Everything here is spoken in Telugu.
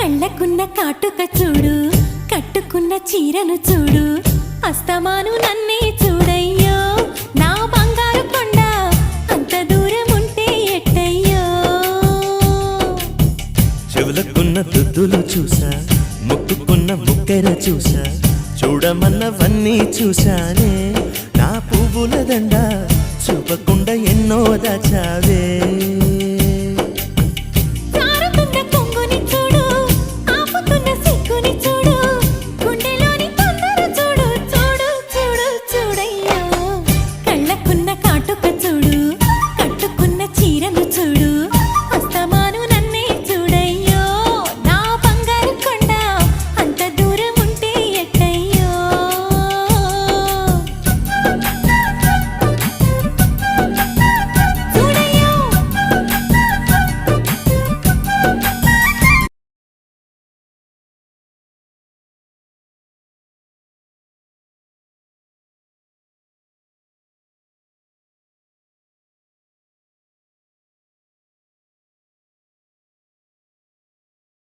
కళ్ళకున్న కాటుక చూడు, కట్టుకున్న చీరను చూడు, అస్తమాను నన్నే చూడయ్యో నా బంగారు కొండ, అంత దూరం ఉంటే ఎట్టయ్యో. చెవులకున్న దుద్దులు చూసా, ముక్కుకున్న ముక్కెర చూసా, చూడమన్నవన్నీ చూశానే. నా పువ్వుల దండ చూపకుండా ఎన్నో దాచావే.